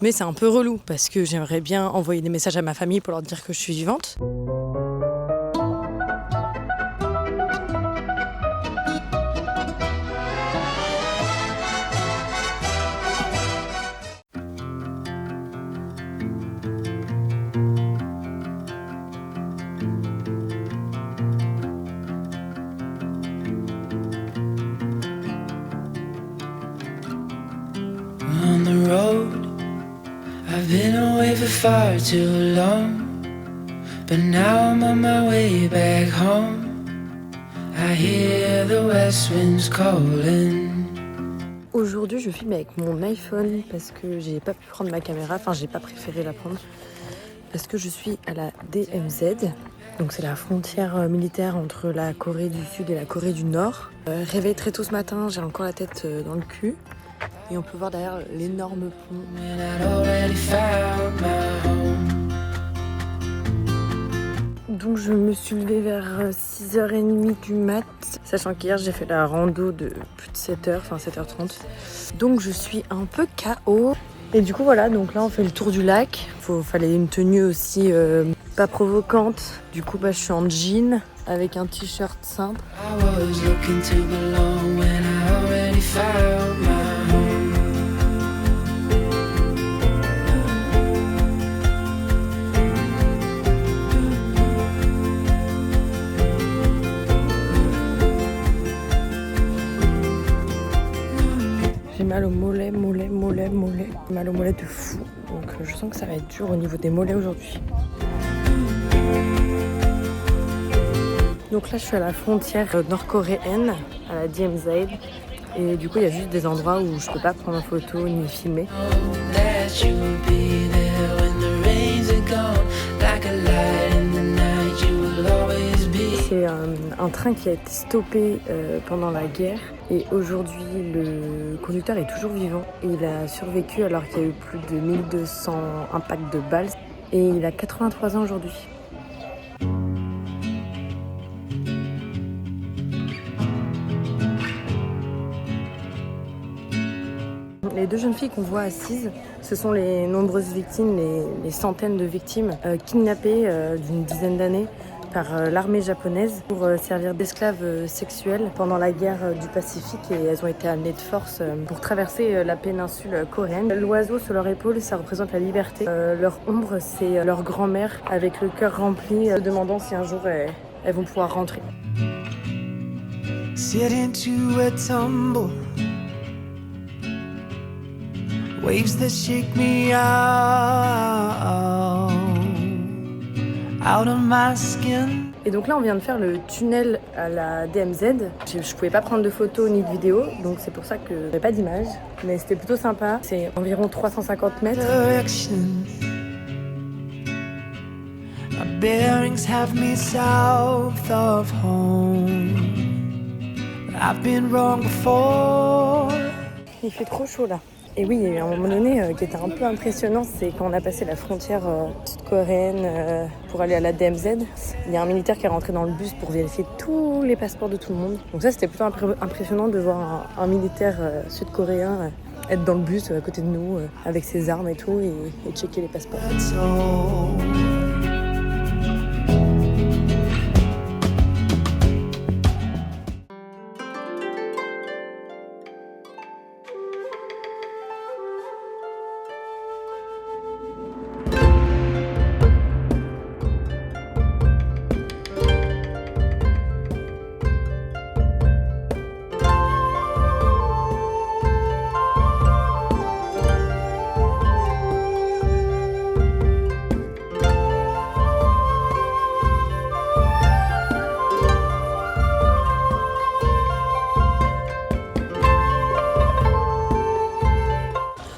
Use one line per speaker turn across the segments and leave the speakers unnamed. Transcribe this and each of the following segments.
Mais c'est un peu relou parce que j'aimerais bien envoyer des messages à ma famille pour leur dire que je suis vivante.
On the road, I've been away for far too long, but now I'm on my way back home. I hear the west winds calling.
Aujourd'hui, je filme avec mon iPhone parce que j'ai pas pu prendre ma caméra, enfin j'ai pas préféré la prendre parce que je suis à la DMZ. Donc c'est la frontière militaire entre la Corée du Sud et la Corée du Nord. Réveillée très tôt ce matin, j'ai encore la tête dans le cul. Et on peut voir derrière l'énorme pont. Donc je me suis levée vers 6h30 du mat, sachant qu'hier j'ai fait la rando de plus de 7h, enfin 7h30. Donc je suis un peu KO. Et du coup voilà, donc là on fait le tour du lac. Fallait une tenue aussi pas provocante. Du coup je suis en jean avec un t-shirt simple. J'ai mal au mollet, mal au mollet de fou. Donc je sens que ça va être dur au niveau des mollets aujourd'hui. Donc là je suis à la frontière nord-coréenne, à la DMZ. Et du coup il y a juste des endroits où je peux pas prendre en photo ni filmer. C'est un train qui a été stoppé pendant la guerre et aujourd'hui le conducteur est toujours vivant et il a survécu alors qu'il y a eu plus de 1200 impacts de balles et il a 83 ans aujourd'hui. Les deux jeunes filles qu'on voit assises, ce sont les nombreuses victimes, les centaines de victimes kidnappées d'une dizaine d'années par l'armée japonaise pour servir d'esclaves sexuels pendant la guerre du Pacifique et elles ont été amenées de force pour traverser la péninsule coréenne. L'oiseau sur leur épaule, ça représente la liberté. Leur ombre, c'est leur grand-mère avec le cœur rempli, demandant si un jour elles vont pouvoir rentrer.
Sit into a tumble, waves that shake me out of my skin.
Et donc là on vient de faire le tunnel à la DMZ. Je pouvais pas prendre de photos ni de vidéos, donc c'est pour ça que j'avais pas d'image. Mais c'était plutôt sympa, c'est environ 350 mètres.
Direction. My bearings have me south of home. I've been wrong before.
Il fait trop chaud là. Et oui, il y a eu un moment donné qui était un peu impressionnant, c'est quand on a passé la frontière sud-coréenne pour aller à la DMZ. Il y a un militaire qui est rentré dans le bus pour vérifier tous les passeports de tout le monde. Donc ça, c'était plutôt impressionnant de voir un militaire sud-coréen être dans le bus à côté de nous avec ses armes et tout et checker les passeports.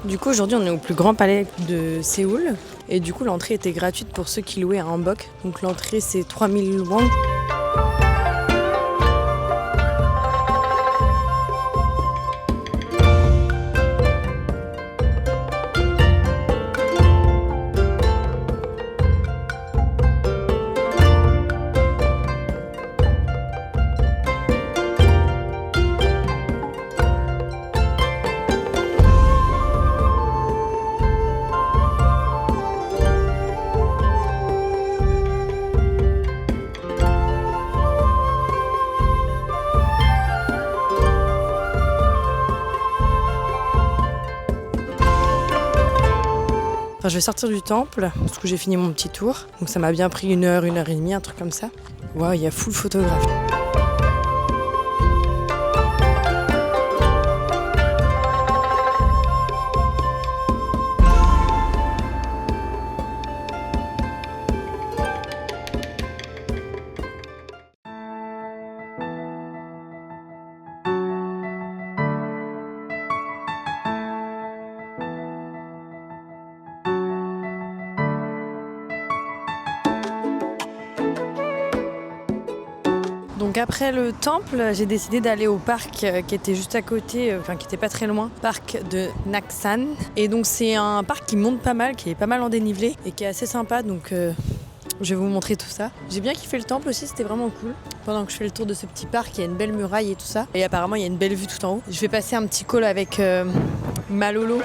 Du coup, aujourd'hui, on est au plus grand palais de Séoul. Et du coup, l'entrée était gratuite pour ceux qui louaient un hanbok. Donc l'entrée, c'est 3000 won. Enfin, je vais sortir du temple, parce que j'ai fini mon petit tour. Donc ça m'a bien pris 1 heure, 1h30, un truc comme ça. Waouh, il y a full photographe. Donc après le temple, j'ai décidé d'aller au parc qui était juste à côté, enfin qui était pas très loin, parc de Naksan. Et donc c'est un parc qui monte pas mal, qui est pas mal en dénivelé et qui est assez sympa, donc je vais vous montrer tout ça. J'ai bien kiffé le temple aussi, c'était vraiment cool. Pendant que je fais le tour de ce petit parc, il y a une belle muraille et tout ça. Et apparemment il y a une belle vue tout en haut. Je vais passer un petit call avec Malolo.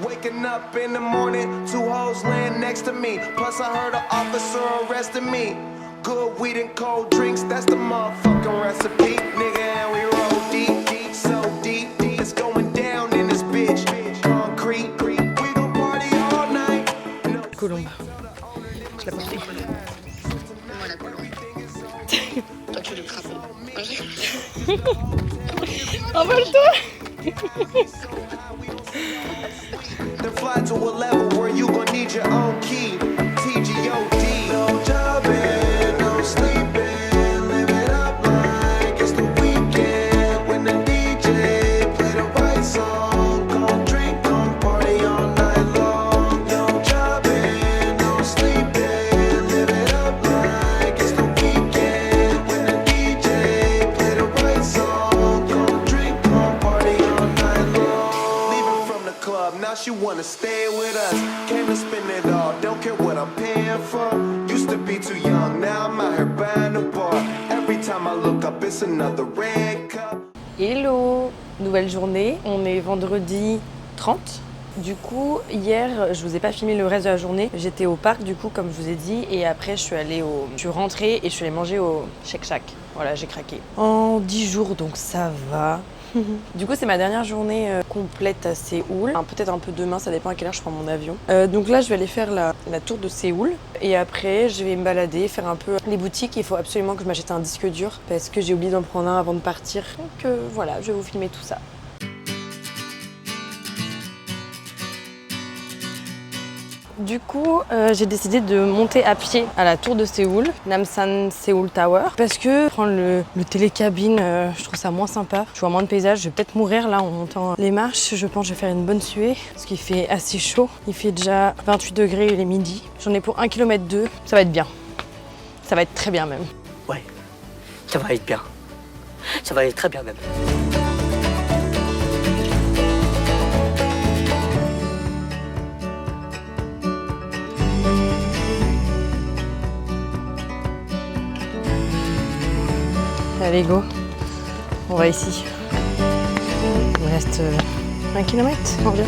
Waking up in the morning, 2 hoes laying next to me. Plus I heard an officer arrested me. Good weed and cold drinks, that's the motherfucking recipe. Nigga, and we roll deep, deep, so deep, deep. It's going down in this bitch. Concrete, we gon' party all night.
Colombe. Je la porte.
Moi la colombe. Toi tu veux le crapaud.
Envole-toi.
Then fly to a level where you gon' need your own key. TGOD. No jobbing, no sleeping. Live it up like it's the weekend. When the DJ play the right song. Gon' drink, gon' party all night long. No jobbing, no sleeping. Live it up like it's the weekend. When the DJ play the right song. Gon' drink, gon' party all night long. Leaving from the club, now she wanna stay with us. Came to spend it all, don't care what I'm paying for. Used to be too young, now I'm out here buying a bar. Every time I look up, it's another red cup.
Hello, nouvelle journée, on est vendredi 30. Du coup, hier, je vous ai pas filmé le reste de la journée. J'étais au parc, du coup, comme je vous ai dit, et après, je suis rentrée et je suis allée manger au Shake Shack. Voilà, j'ai craqué. En 10 jours, donc ça va. Du coup, c'est ma dernière journée complète à Séoul. Enfin, peut-être un peu demain, ça dépend à quelle heure je prends mon avion. Donc là, je vais aller faire la tour de Séoul. Et après, je vais me balader, faire un peu les boutiques. Il faut absolument que je m'achète un disque dur parce que j'ai oublié d'en prendre un avant de partir. Donc voilà, je vais vous filmer tout ça. Du coup, j'ai décidé de monter à pied à la tour de Séoul, Namsan Seoul Tower, parce que prendre le télécabine, je trouve ça moins sympa. Je vois moins de paysages, je vais peut-être mourir là en montant les marches. Je pense que je vais faire une bonne suée, parce qu'il fait assez chaud. Il fait déjà 28 degrés, il est midi. J'en ai pour 1,2 km, ça va être bien. Ça va être très bien même.
Ouais, ça va être bien. Ça va être très bien même.
Allez, go. On va ici. Il me reste 1 km environ.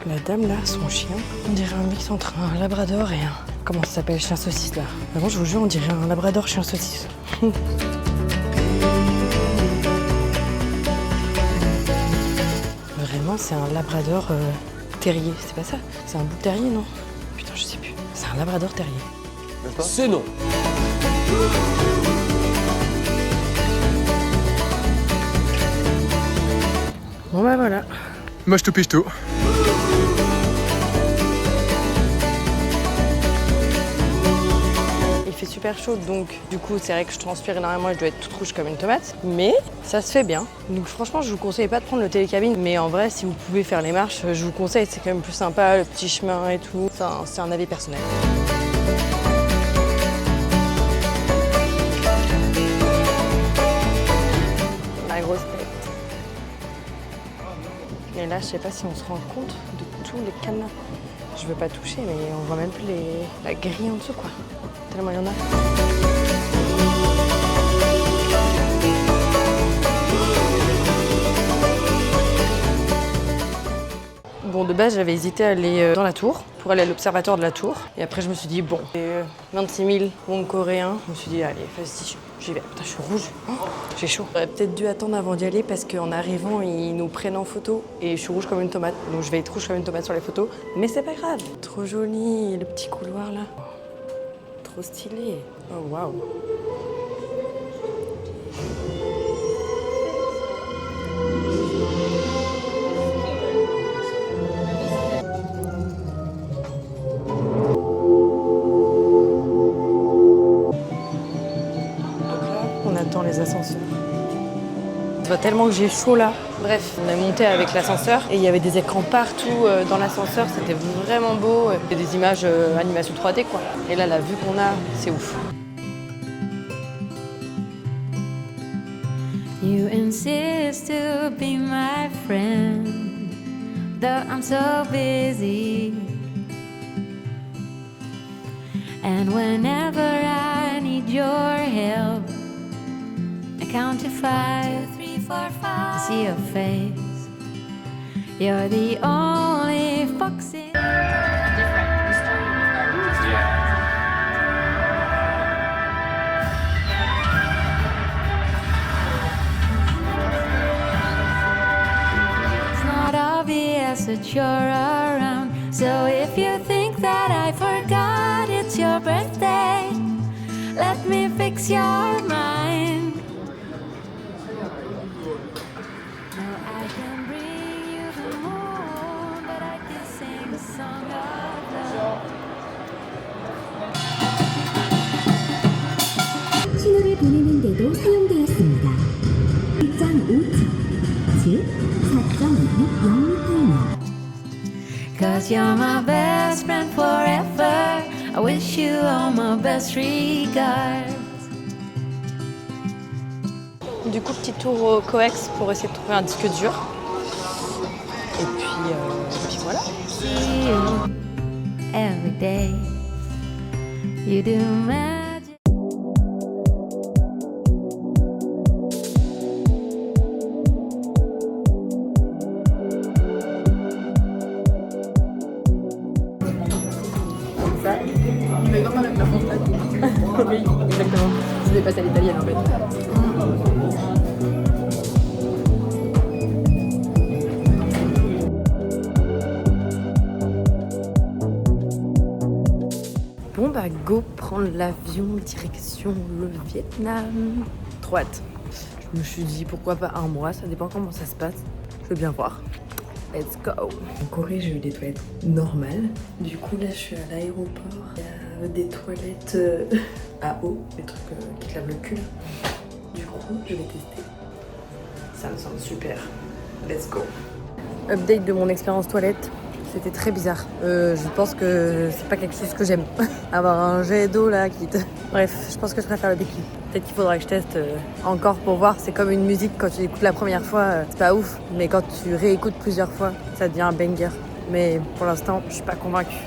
La dame là, son chien, on dirait un mix entre un labrador et un... Comment ça s'appelle, chien saucisse là? Avant, je vous jure, on dirait un labrador chien saucisse. Vraiment, c'est un labrador terrier, c'est pas ça? C'est un bouc terrier, non? Putain, je sais plus. C'est un labrador terrier.
C'est non.
Bon bah voilà.
Moi je te piche tout.
Il fait super chaud, donc du coup c'est vrai que je transpire énormément et je dois être toute rouge comme une tomate, mais ça se fait bien. Donc franchement je vous conseille pas de prendre le télécabine, mais en vrai si vous pouvez faire les marches, je vous conseille, c'est quand même plus sympa, le petit chemin et tout. Enfin, c'est un avis personnel. Ma grosse tête. Et là je sais pas si on se rend compte de tous les cadenas. Je veux pas toucher, mais on voit même plus la grille en dessous quoi. Tellement il y en a. Bon, de base, j'avais hésité à aller dans la tour. pour aller à l'observatoire de la Tour. Et après, je me suis dit, bon, 26 000 won coréens. Je me suis dit, allez, vas-y, j'y vais. Putain, je suis rouge. Oh, j'ai chaud. J'aurais peut-être dû attendre avant d'y aller parce qu'en arrivant, ils nous prennent en photo. Et je suis rouge comme une tomate. Donc, je vais être rouge comme une tomate sur les photos. Mais c'est pas grave. Trop joli, le petit couloir là. Trop stylé. Oh, waouh. On attend les ascenseurs. Ça va tellement que j'ai chaud là. Bref, on est monté avec l'ascenseur et il y avait des écrans partout dans l'ascenseur. C'était vraiment beau. Et des images animation 3D quoi. Et là, la vue qu'on a, c'est ouf.
You insist to be my friend, though I'm so busy. And whenever I need your help, I count to 5, 2, 3, 4, 5. I see your face. You're the only fox in. It's not obvious that you're around. So if you think that I forgot it's your birthday, let me fix your mind. No, I can bring you the moon, but I can sing a song of love.
신호를 보내는데도 사용되었습니다. 1.5초, 즉 4.600m입니다.
Cause you're my best friend forever. I wish you all my best regards.
Du coup, petit tour au Coex pour essayer de trouver un disque dur. Et puis voilà.
See you every day. You do magic.
Mais comme avec la fondade. Oui, exactement. Je vais passer à l'italienne en fait.
Bon bah go prendre l'avion direction le Vietnam. Trop hâte. Je me suis dit pourquoi pas un mois, ça dépend comment ça se passe. Je veux bien voir. Let's go. En Corée j'ai eu des toilettes normales. Du coup là je suis à l'aéroport. Il y a des toilettes à eau, des trucs qui te lavent le cul. Du coup je vais tester. Ça me semble super. Let's go. Update de mon expérience toilette. C'était très bizarre. Je pense que c'est pas quelque chose que j'aime. Avoir un jet d'eau là qui te... Bref, je pense que je préfère le déclin. Peut-être qu'il faudra que je teste encore pour voir. C'est comme une musique, quand tu l'écoutes la première fois, c'est pas ouf. Mais quand tu réécoutes plusieurs fois, ça devient un banger. Mais pour l'instant, je suis pas convaincue.